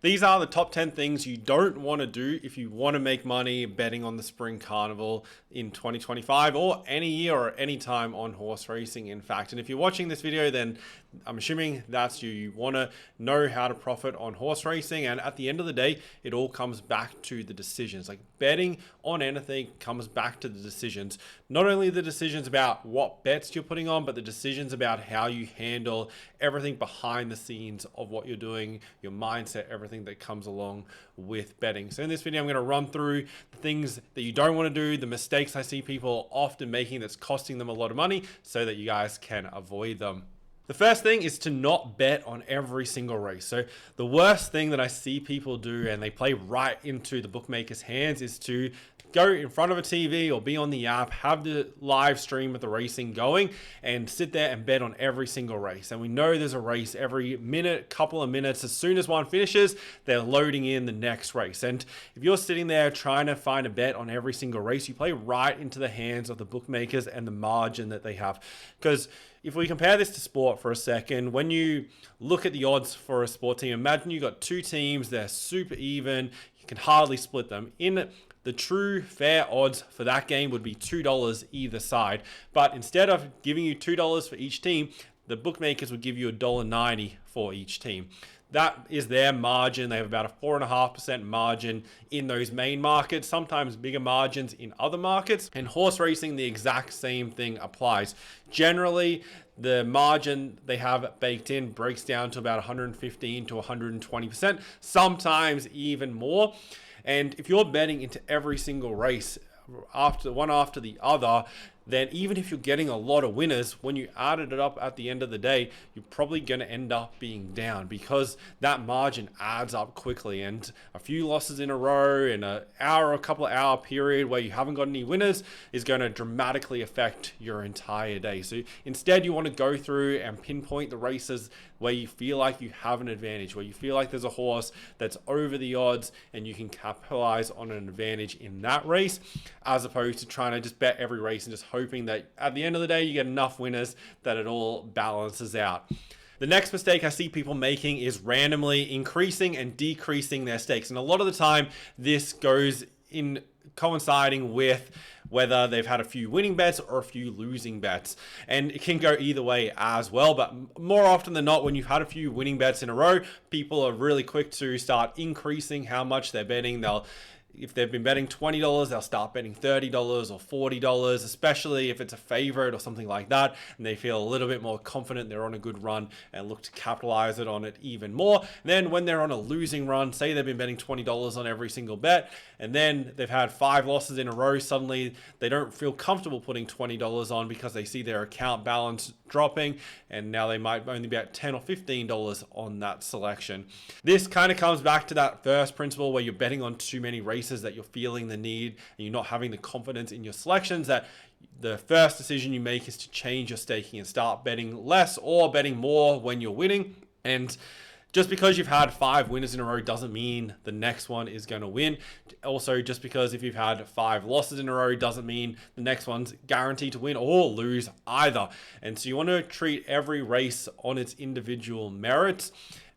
These are the top 10 things you don't want to do if you want to make money betting on the Spring Carnival in 2025 or any year or any time on horse racing, in fact. And if you're watching this video, then I'm assuming that's you. You want to know how to profit on horse racing. And at the end of the day, it all comes back to the decisions. Like betting on anything comes back to the decisions. Not only the decisions about what bets you're putting on, but the decisions about how you handle everything behind the scenes of what you're doing, your mindset, everything that comes along with betting. So in this video, I'm going to run through the things that you don't want to do, the mistakes I see people often making that's costing them a lot of money, so that you guys can avoid them. The first thing is to not bet on every single race. So the worst thing that I see people do, and they play right into the bookmaker's hands, is to go in front of a TV or be on the app, have the live stream of the racing going, and sit there and bet on every single race. And we know there's a race every minute, couple of minutes. As soon as one finishes, they're loading in the next race. And if you're sitting there trying to find a bet on every single race, you play right into the hands of the bookmakers and the margin that they have. Because if we compare this to sport for a second, when you look at the odds for a sport team, imagine you got two teams, they're super even, you can hardly split them. In the true fair odds for that game would be $2 either side. But instead of giving you $2 for each team, the bookmakers would give you $1.90 for each team. That is their margin. They have about a 4.5% margin in those main markets, sometimes bigger margins in other markets. And horse racing, the exact same thing applies. Generally, the margin they have baked in breaks down to about 115 to 120%, sometimes even more. And if you're betting into every single race after the other, then even if you're getting a lot of winners, when you added it up at the end of the day, you're probably going to end up being down, because that margin adds up quickly. And a few losses in a row in an hour, a couple of hour period where you haven't got any winners is going to dramatically affect your entire day. So instead, you want to go through and pinpoint the races where you feel like you have an advantage, where you feel like there's a horse that's over the odds and you can capitalize on an advantage in that race, as opposed to trying to just bet every race and just hoping that at the end of the day you get enough winners that it all balances out. The next mistake I see people making is randomly increasing and decreasing their stakes. And a lot of the time this goes in coinciding with whether they've had a few winning bets or a few losing bets. And it can go either way as well. But more often than not, when you've had a few winning bets in a row, people are really quick to start increasing how much they're betting. If they've been betting $20, they'll start betting $30 or $40, especially if it's a favorite or something like that, and they feel a little bit more confident they're on a good run and look to capitalize it on it even more. Then when they're on a losing run, say they've been betting $20 on every single bet, and then they've had 5 losses in a row, suddenly they don't feel comfortable putting $20 on because they see their account balance dropping, and now they might only be at $10 or $15 on that selection. This kind of comes back to that first principle where you're betting on too many races, that you're feeling the need and you're not having the confidence in your selections, that the first decision you make is to change your staking and start betting less or betting more when you're winning. And just because you've had 5 winners in a row doesn't mean the next one is going to win. Also, just because if you've had 5 losses in a row doesn't mean the next one's guaranteed to win or lose either. And so you want to treat every race on its individual merits.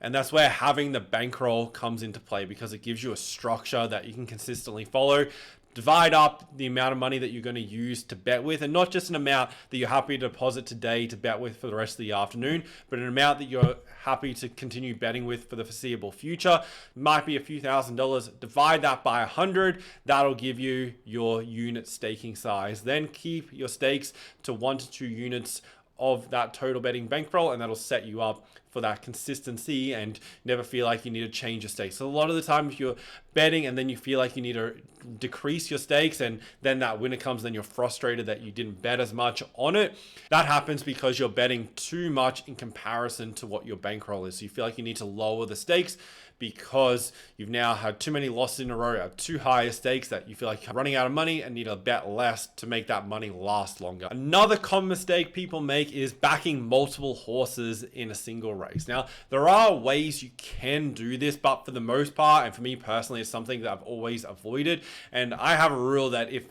And that's where having the bankroll comes into play, because it gives you a structure that you can consistently follow. Divide up the amount of money that you're going to use to bet with, and not just an amount that you're happy to deposit today to bet with for the rest of the afternoon, but an amount that you're happy to continue betting with for the foreseeable future. It might be a few $1,000s. Divide that by 100. That'll give you your unit staking size. Then keep your stakes to 1 to 2 units of that total betting bankroll, and that'll set you up for that consistency and never feel like you need to change your stakes. So a lot of the time, if you're betting and then you feel like you need to decrease your stakes and then that winner comes, then you're frustrated that you didn't bet as much on it. That happens because you're betting too much in comparison to what your bankroll is. So you feel like you need to lower the stakes because you've now had too many losses in a row at too high stakes that you feel like you're running out of money and need to bet less to make that money last longer. Another common mistake people make is backing multiple horses in a single race. Now, there are ways you can do this, but for the most part, and for me personally, it's something that I've always avoided. And I have a rule that if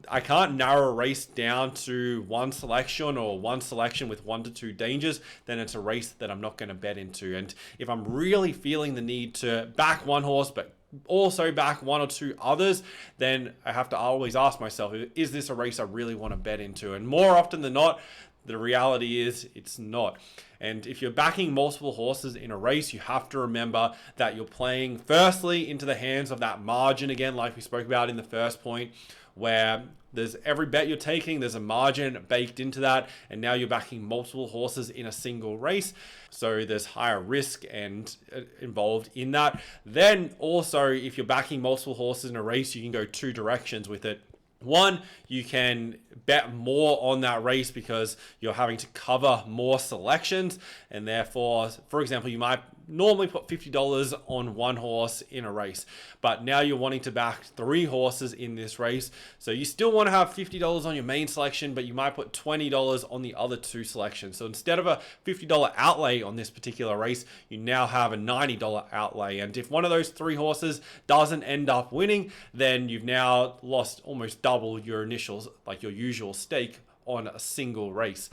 I can't narrow a race down to one selection or one selection with 1 to 2 dangers, then it's a race that I'm not going to bet into. And if I'm really feeling the need to back one horse, but also back 1 or 2 others, then I have to always ask myself, is this a race I really want to bet into? And more often than not, the reality is it's not. And if you're backing multiple horses in a race, you have to remember that you're playing firstly into the hands of that margin again, like we spoke about in the first point, where there's every bet you're taking, there's a margin baked into that, and now you're backing multiple horses in a single race. So there's higher risk and involved in that. Then also, if you're backing multiple horses in a race, you can go 2 directions with it. One, you can bet more on that race because you're having to cover more selections, and therefore, for example, you might normally put $50 on one horse in a race, but now you're wanting to back 3 horses in this race. So you still want to have $50 on your main selection, but you might put $20 on the other 2 selections. So instead of a $50 outlay on this particular race, you now have a $90 outlay. And if one of those 3 horses doesn't end up winning, then you've now lost almost double your initials, like your usual stake on a single race.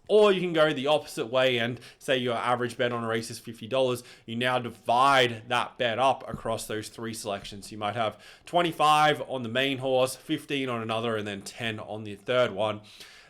Or you can go the opposite way and say your average bet on a race is $50. You now divide that bet up across those 3 selections. You might have 25 on the main horse, 15 on another, and then 10 on the third one.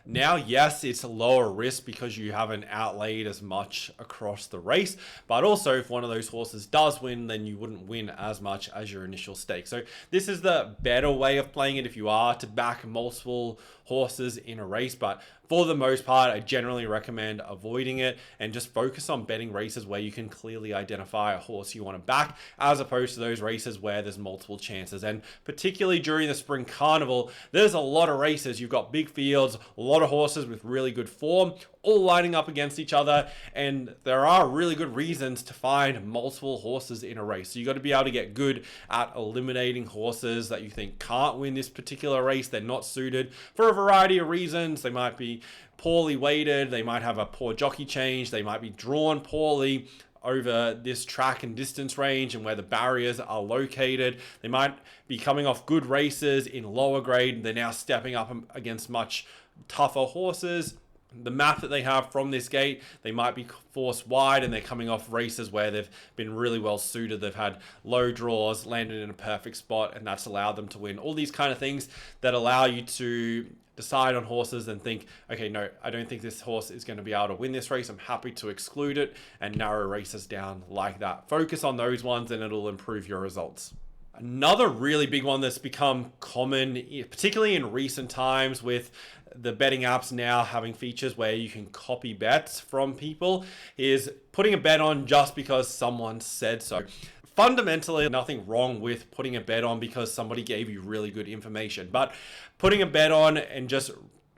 Now, yes, it's a lower risk because you haven't outlaid as much across the race, but also if one of those horses does win, then you wouldn't win as much as your initial stake. So this is the better way of playing it if you are to back multiple horses in a race, but for the most part, I generally recommend avoiding it and just focus on betting races where you can clearly identify a horse you want to back, as opposed to those races where there's multiple chances. And particularly during the Spring Carnival, there's a lot of races. You've got big fields, a lot of horses with really good form, all lining up against each other, and there are really good reasons to find multiple horses in a race. So you got to be able to get good at eliminating horses that you think can't win this particular race. They're not suited for a variety of reasons. They might be poorly weighted, they might have a poor jockey change, they might be drawn poorly over this track and distance range and where the barriers are located. They might be coming off good races in lower grade, they're now stepping up against much tougher horses. The map that they have from this gate, they might be forced wide and they're coming off races where they've been really well suited. They've had low draws, landed in a perfect spot, and that's allowed them to win. All these kind of things that allow you to decide on horses and think, okay, no, I don't think this horse is going to be able to win this race. I'm happy to exclude it and narrow races down like that. Focus on those ones and it'll improve your results. Another really big one that's become common, particularly in recent times with the betting apps now having features where you can copy bets from people, is putting a bet on just because someone said so. Fundamentally, nothing wrong with putting a bet on because somebody gave you really good information, but putting a bet on and just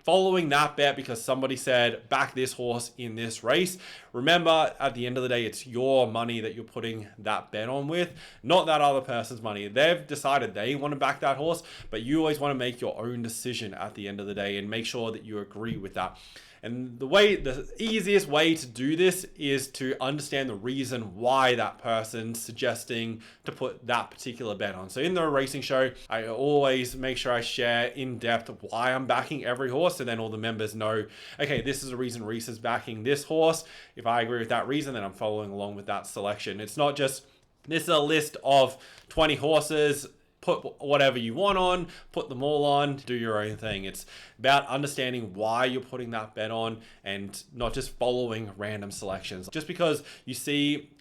following that bet because somebody said, back this horse in this race. Remember, at the end of the day, it's your money that you're putting that bet on with, not that other person's money. They've decided they want to back that horse, but you always want to make your own decision at the end of the day and make sure that you agree with that. And the easiest way to do this is to understand the reason why that person's suggesting to put that particular bet on. So in the racing show, I always make sure I share in depth why I'm backing every horse, so then all the members know, okay, this is the reason Reese is backing this horse. If I agree with that reason, then I'm following along with that selection. It's not just, this is a list of 20 horses, put whatever you want on, put them all on, do your own thing. It's about understanding why you're putting that bet on and not just following random selections. Just because you see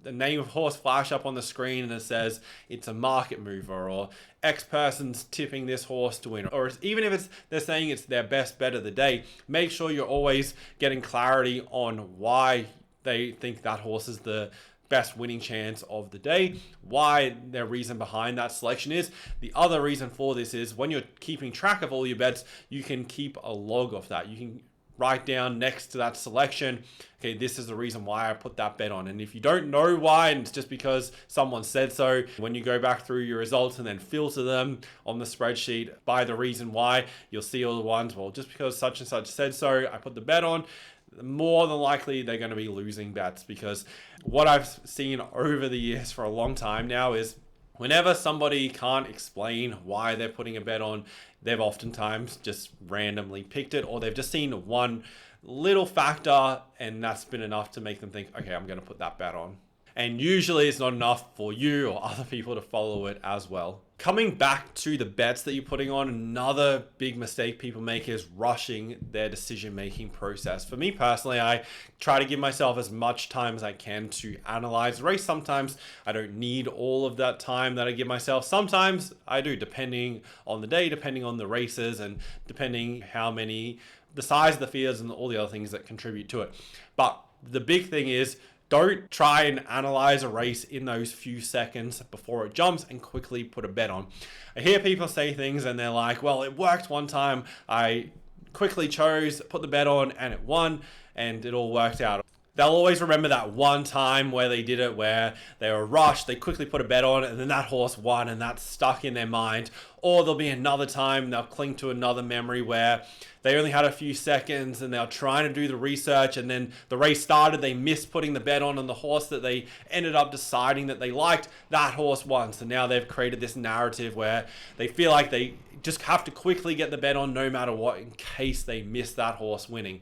the name of horse flash up on the screen and it says it's a market mover or X person's tipping this horse to win, or even if they're saying it's their best bet of the day, make sure you're always getting clarity on why they think that horse is the best winning chance of the day, why their reason behind that selection is. The other reason for this is when you're keeping track of all your bets, you can keep a log of that. You can write down next to that selection, okay, this is the reason why I put that bet on. And if you don't know why, and it's just because someone said so, when you go back through your results and then filter them on the spreadsheet by the reason why, you'll see all the ones, well, just because such and such said so, I put the bet on. More than likely they're going to be losing bets, because what I've seen over the years for a long time now is Whenever somebody can't explain why they're putting a bet on, they've oftentimes just randomly picked it, or they've just seen one little factor and that's been enough to make them think, okay, I'm going to put that bet on. And usually it's not enough for you or other people to follow it as well. Coming back to the bets that you're putting on, another big mistake people make is rushing their decision-making process. For me personally, I try to give myself as much time as I can to analyze the race. Sometimes I don't need all of that time that I give myself. Sometimes I do, depending on the day, depending on the races, and depending the size of the fields and all the other things that contribute to it. But the big thing is, don't try and analyze a race in those few seconds before it jumps and quickly put a bet on. I hear people say things and they're like, well, it worked one time. I quickly put the bet on and it won and it all worked out. They'll always remember that one time where they did it, where they were rushed, they quickly put a bet on, and then that horse won, and that's stuck in their mind. Or there'll be another time they'll cling to another memory where they only had a few seconds and they're trying to do the research, and then the race started, they missed putting the bet on the horse that they ended up deciding that they liked, that horse won. So now they've created this narrative where they feel like they just have to quickly get the bet on no matter what in case they miss that horse winning.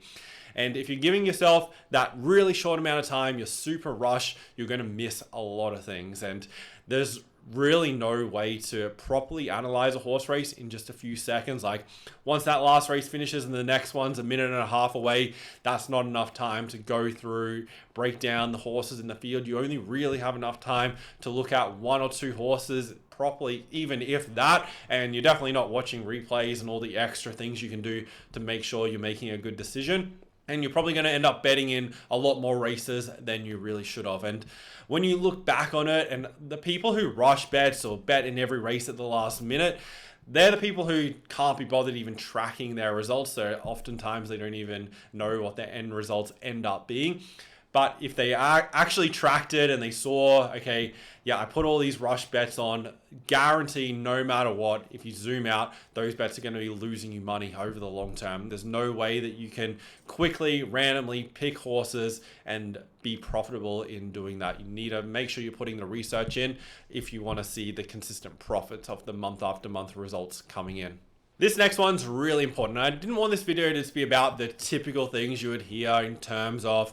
And if you're giving yourself that really short amount of time, you're super rushed, you're going to miss a lot of things. And there's really no way to properly analyze a horse race in just a few seconds. Like once that last race finishes and the next one's a minute and a half away, that's not enough time to go through, break down the horses in the field. You only really have enough time to look at one or two horses properly, even if that, and you're definitely not watching replays and all the extra things you can do to make sure you're making a good decision. And you're probably going to end up betting in a lot more races than you really should have. And when you look back on it, and the people who rush bets or bet in every race at the last minute, they're the people who can't be bothered even tracking their results. So oftentimes they don't even know what their end results end up being. But if they actually tracked it and they saw, okay, yeah, I put all these rush bets on, guarantee no matter what, if you zoom out, those bets are going to be losing you money over the long term. There's no way that you can quickly, randomly pick horses and be profitable in doing that. You need to make sure you're putting the research in if you want to see the consistent profits of the month after month results coming in. This next one's really important. I didn't want this video to just be about the typical things you would hear in terms of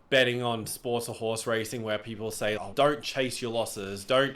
betting on sports or horse racing, where people say, oh, don't chase your losses, don't,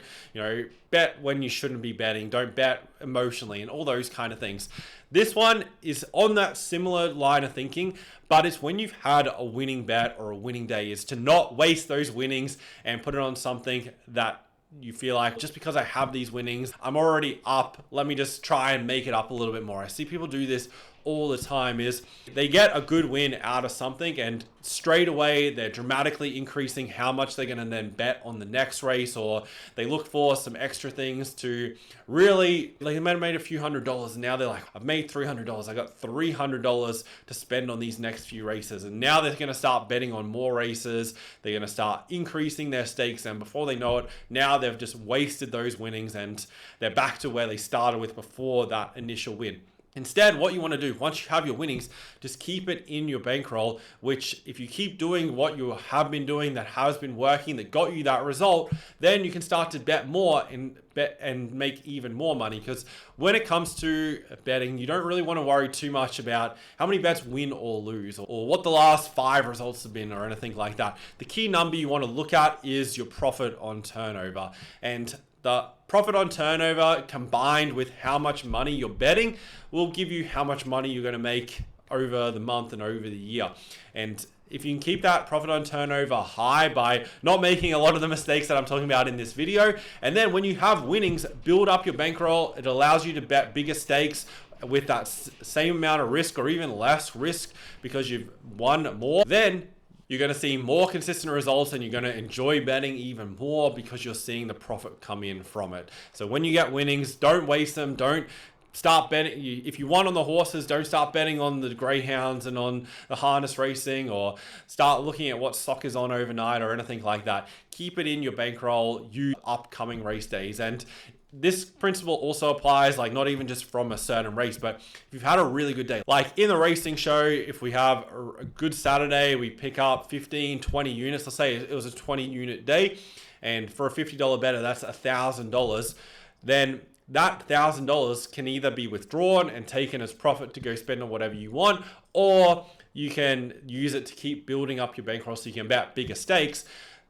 bet when you shouldn't be betting, don't bet emotionally, and all those kind of things. This one is on that similar line of thinking, but it's when you've had a winning bet or a winning day, is to not waste those winnings and put it on something that you feel like, just because I have these winnings, I'm already up, let me just try and make it up a little bit more. I see people do this all the time, is they get a good win out of something and straight away they're dramatically increasing how much they're going to then bet on the next race, or they look for some extra things to really, like they might have made a few $100s and now they're like, I've made $300, I got $300 to spend on these next few races, and now they're going to start betting on more races, they're going to start increasing their stakes, and before they know it, now they've just wasted those winnings and they're back to where they started with before that initial win. Instead, what you want to do, once you have your winnings, just keep it in your bankroll, which if you keep doing what you have been doing that has been working, that got you that result, then you can start to bet more and make even more money. Because when it comes to betting, you don't really want to worry too much about how many bets win or lose, or what the last 5 results have been, or anything like that. The key number you want to look at is your profit on turnover. And the profit on turnover combined with how much money you're betting will give you how much money you're going to make over the month and over the year. And if you can keep that profit on turnover high by not making a lot of the mistakes that I'm talking about in this video, and then when you have winnings, build up your bankroll, it allows you to bet bigger stakes with that same amount of risk or even less risk because you've won more, then you're going to see more consistent results and you're going to enjoy betting even more because you're seeing the profit come in from it. So when you get winnings, don't waste them. Don't start betting. If you won on the horses, don't start betting on the greyhounds and on the harness racing, or start looking at what stock is on overnight or anything like that. Keep it in your bankroll, upcoming race days. And this principle also applies, like not even just from a certain race, but if you've had a really good day, like in the racing show, if we have a good Saturday, we pick up 15, 20 units, let's say it was a 20 unit day, and for a $50 bettor, that's $1,000, then that $1,000 can either be withdrawn and taken as profit to go spend on whatever you want, or you can use it to keep building up your bankroll so you can bet bigger stakes.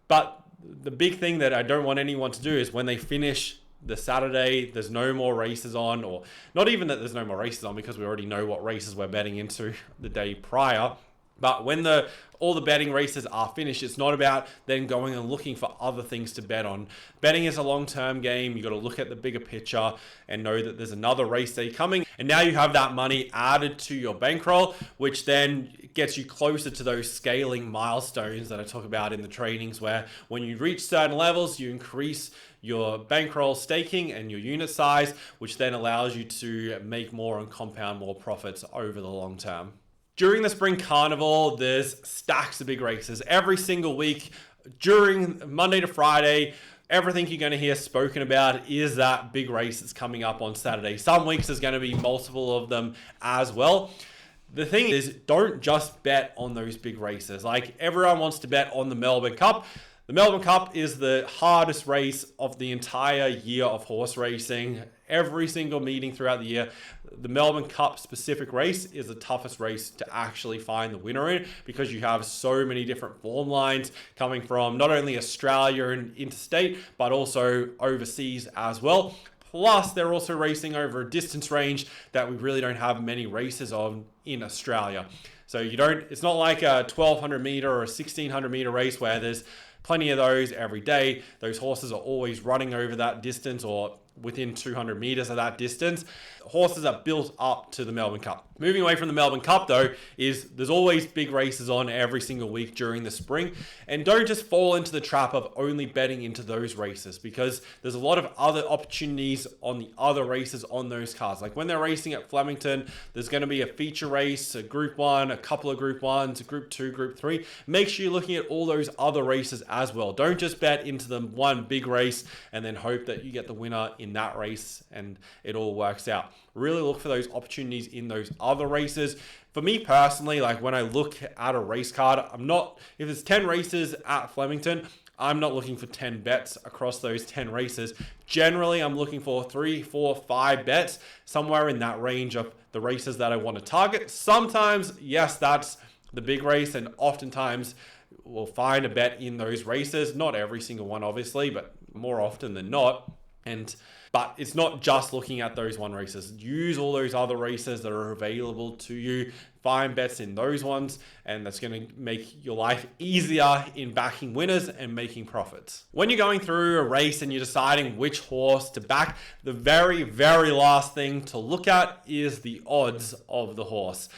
But the big thing that I don't want anyone to do is when they finish the Saturday, there's no more races on, or not even that there's no more races on because we already know what races we're betting into the day prior. But when all the betting races are finished, it's not about then going and looking for other things to bet on. Betting is a long-term game. You got to look at the bigger picture and know that there's another race day coming. And now you have that money added to your bankroll, which then gets you closer to those scaling milestones that I talk about in the trainings, where when you reach certain levels, you increase your bankroll staking and your unit size, which then allows you to make more and compound more profits over the long term. During the Spring Carnival, there's stacks of big races every single week. During Monday to Friday, everything you're going to hear spoken about is that big race that's coming up on Saturday. Some weeks there's going to be multiple of them as well. The thing is, don't just bet on those big races. Like, everyone wants to bet on the Melbourne Cup. The Melbourne Cup is the hardest race of the entire year of horse racing. Every single meeting throughout the year, the Melbourne Cup specific race is the toughest race to actually find the winner in, because you have so many different form lines coming from not only Australia and interstate, but also overseas as well. Plus, they're also racing over a distance range that we really don't have many races on in Australia. So it's not like a 1200 meter or a 1600 meter race where there's plenty of those every day. Those horses are always running over that distance or within 200 meters of that distance. Horses are built up to the Melbourne Cup. Moving away from the Melbourne Cup, though, is there's always big races on every single week during the spring. And don't just fall into the trap of only betting into those races, because there's a lot of other opportunities on the other races on those cards. Like when they're racing at Flemington, there's going to be a feature race, a Group 1, a couple of Group 1s, a Group 2, Group 3. Make sure you're looking at all those other races as well. Don't just bet into the one big race and then hope that you get the winner in that race and it all works out. Really look for those opportunities in those other races. For me personally, like when I look at a race card, if there's 10 races at Flemington, I'm not looking for 10 bets across those 10 races. Generally, I'm looking for 3, 4, 5 bets, somewhere in that range of the races that I want to target. Sometimes, yes, that's the big race, and oftentimes we'll find a bet in those races. Not every single one, obviously, but more often than not. But it's not just looking at those one races. Use all those other races that are available to you. Find bets in those ones, and that's going to make your life easier in backing winners and making profits. When you're going through a race and you're deciding which horse to back, the very, very last thing to look at is the odds of the horse.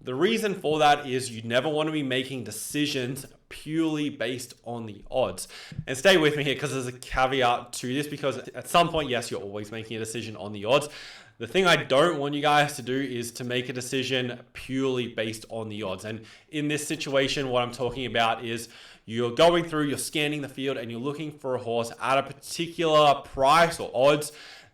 The reason for that is you never want to be making decisions purely based on the odds. And stay with me here, because there's a caveat to this, because at some point, yes, you're always making a decision on the odds. The thing I don't want you guys to do is to make a decision purely based on the odds. And in this situation, what I'm talking about is you're going through, you're scanning the field, and you're looking for a horse at a particular price or odds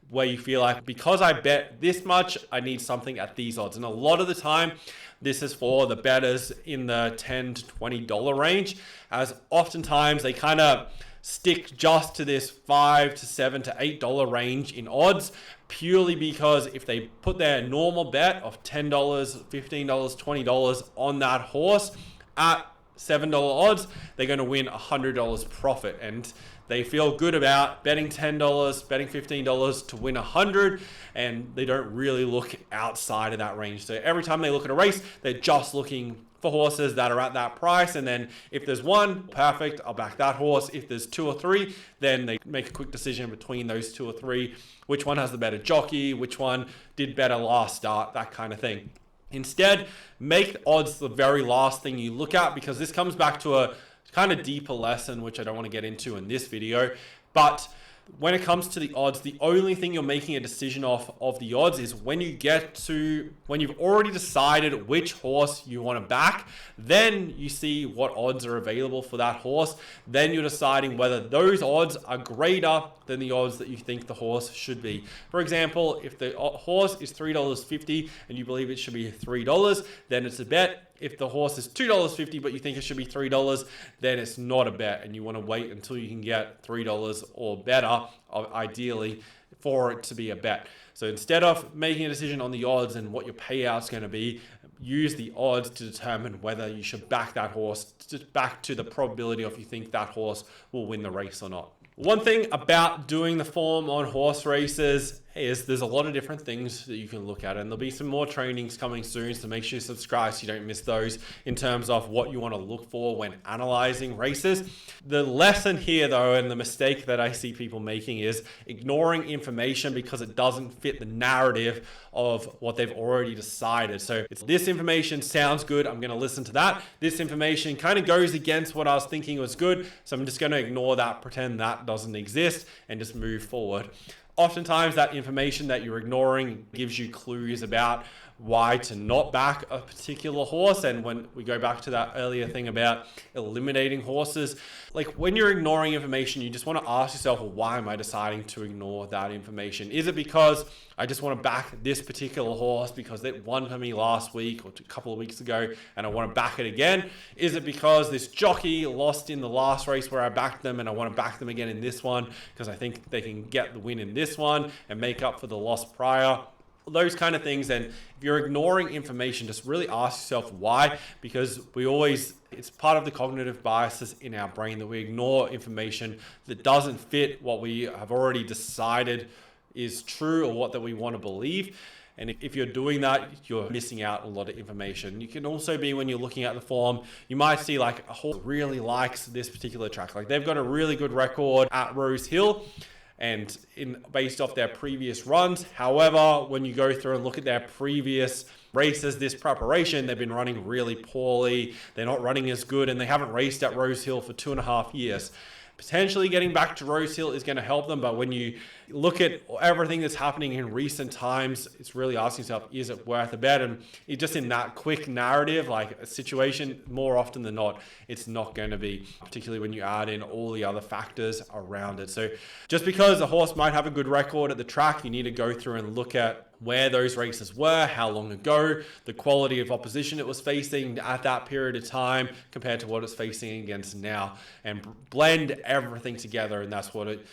where you feel like, because I bet this much, I need something at these odds. And a lot of the time, this is for the bettors in the $10 to $20 range, as oftentimes they kind of stick just to this $5 to $7 to $8 range in odds, purely because if they put their normal bet of $10, $15, $20 on that horse at $7 odds, they're going to win $100 profit. And they feel good about betting $10, betting $15 to win $100, and they don't really look outside of that range. So every time they look at a race, they're just looking for horses that are at that price. And then if there's one, perfect, I'll back that horse. If there's 2 or 3, then they make a quick decision between those 2 or 3. Which one has the better jockey? Which one did better last start? That kind of thing. Instead, make odds the very last thing you look at, because this comes back to a kind of deeper lesson, which I don't want to get into in this video. But when it comes to the odds, the only thing you're making a decision of the odds is when you've already decided which horse you want to back, then you see what odds are available for that horse. Then you're deciding whether those odds are greater than the odds that you think the horse should be. For example, if the horse is $3.50 and you believe it should be $3, then it's a bet. If the horse is $2.50, but you think it should be $3, then it's not a bet, and you want to wait until you can get $3 or better, ideally, for it to be a bet. So instead of making a decision on the odds and what your payout's going to be, use the odds to determine whether you should back that horse, back to the probability of you think that horse will win the race or not. One thing about doing the form on horse races is there's a lot of different things that you can look at, and there'll be some more trainings coming soon, so make sure you subscribe so you don't miss those in terms of what you want to look for when analyzing races. The lesson here though, and the mistake that I see people making, is ignoring information because it doesn't fit the narrative of what they've already decided. So it's, this information sounds good, I'm going to listen to that. This information kind of goes against what I was thinking was good, so I'm just going to ignore that, pretend that doesn't exist, and just move forward. Oftentimes that information that you're ignoring gives you clues about why to not back a particular horse. And when we go back to that earlier thing about eliminating horses, like when you're ignoring information, you just want to ask yourself, well, why am I deciding to ignore that information? Is it because I just want to back this particular horse because it won for me last week or a couple of weeks ago and I want to back it again? Is it because this jockey lost in the last race where I backed them and I want to back them again in this one because I think they can get the win in this one and make up for the loss prior? Those kind of things. And if you're ignoring information, just really ask yourself why, because it's part of the cognitive biases in our brain that we ignore information that doesn't fit what we have already decided is true or what that we want to believe. And if you're doing that, you're missing out on a lot of information. You can also be, when you're looking at the form, you might see like a horse really likes this particular track. Like they've got a really good record at Rose Hill, and based off their previous runs. However, when you go through and look at their previous races, this preparation, they've been running really poorly. They're not running as good, and they haven't raced at Rose Hill for 2.5 years. Potentially getting back to Rose Hill is going to help them, but when you look at everything that's happening in recent times, it's really asking yourself, is it worth a bet? And it's just in that quick narrative, like a situation, more often than not, it's not going to be, particularly when you add in all the other factors around it. So just because a horse might have a good record at the track, you need to go through and look at where those races were, how long ago, the quality of opposition it was facing at that period of time compared to what it's facing against now, and blend everything together. And that's what it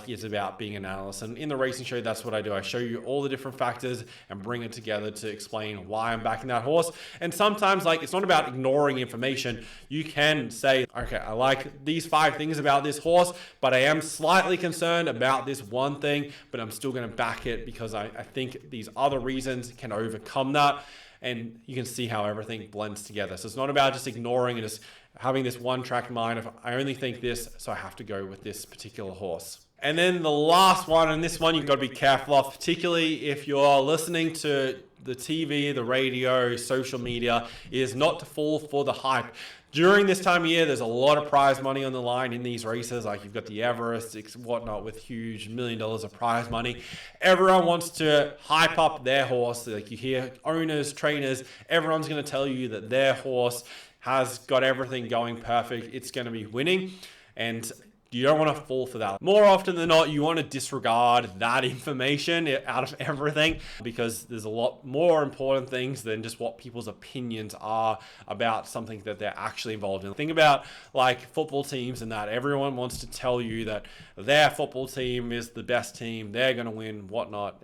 is about being an analyst. And in the racing show, that's what I do. I show you all the different factors and bring it together to explain why I'm backing that horse. And sometimes it's not about ignoring information. You can say, okay, I like these 5 things about this horse, but I am slightly concerned about this one thing, but I'm still going to back it because I think these other reasons can overcome that. And you can see how everything blends together. So it's not about just ignoring and just having this one track mind of, I only think this, so I have to go with this particular horse. And then the last one, and this one you've got to be careful of, particularly if you're listening to the TV, the radio, social media, is not to fall for the hype. During this time of year, there's a lot of prize money on the line in these races. Like you've got the Everest, whatnot, with huge $1 million of prize money. Everyone wants to hype up their horse. Like you hear owners, trainers, everyone's going to tell you that their horse has got everything going perfect. It's going to be winning. And you don't want to fall for that. More often than not, you want to disregard that information out of everything, because there's a lot more important things than just what people's opinions are about something that they're actually involved in. Think about like football teams and that. Everyone wants to tell you that their football team is the best team, they're going to win, whatnot,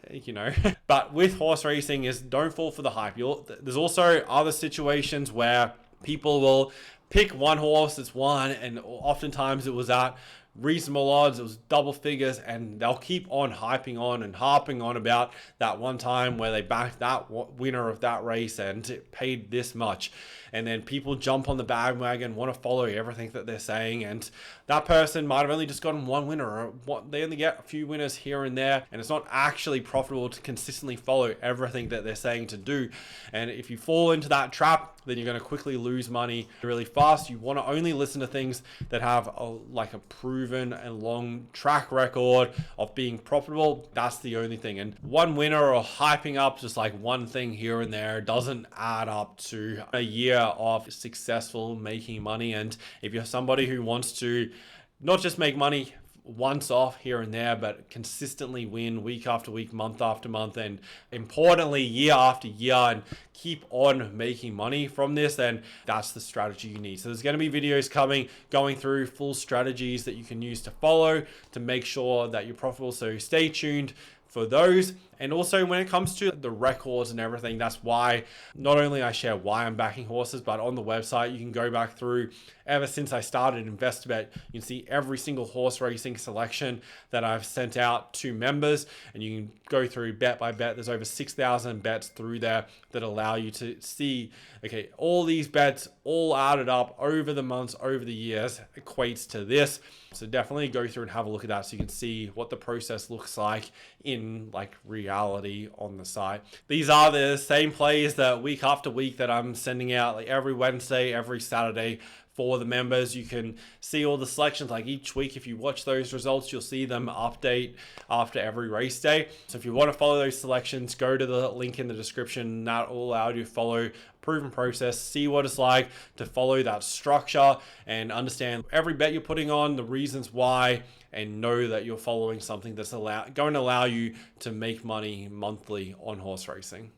But with horse racing is don't fall for the hype. There's also other situations where people will pick one horse that's won, and oftentimes it was at reasonable odds, it was double figures, and they'll keep on hyping on and harping on about that one time where they backed that winner of that race and it paid this much. And then people jump on the bandwagon, want to follow everything that they're saying, and that person might have only just gotten one winner, or they only get a few winners here and there, and it's not actually profitable to consistently follow everything that they're saying to do. And if you fall into that trap, then you're going to quickly lose money really fast. You want to only listen to things that have a proven and long track record of being profitable. That's the only thing. And one winner or hyping up just like one thing here and there doesn't add up to a year of successful making money. And if you're somebody who wants to not just make money once off here and there, but consistently win week after week, month after month, and importantly, year after year, and keep on making money from this, then that's the strategy you need. So there's going to be videos coming, going through full strategies that you can use to follow to make sure that you're profitable. So stay tuned for those. And also when it comes to the records and everything, that's why not only I share why I'm backing horses, but on the website, you can go back through ever since I started Investor.Bet, you can see every single horse racing selection that I've sent out to members, and you can go through bet by bet. There's over 6,000 bets through there that allow you to see, okay, all these bets all added up over the months, over the years equates to this. So definitely go through and have a look at that so you can see what the process looks like in like reality on the site. These are the same plays that week after week that I'm sending out like every Wednesday, every Saturday for the members. You can see all the selections like each week. If you watch those results, you'll see them update after every race day. So if you want to follow those selections, go to the link in the description. That will allow you to follow proven process, see what it's like to follow that structure and understand every bet you're putting on, the reasons why, and know that you're following something that's going to allow you to make money monthly on horse racing.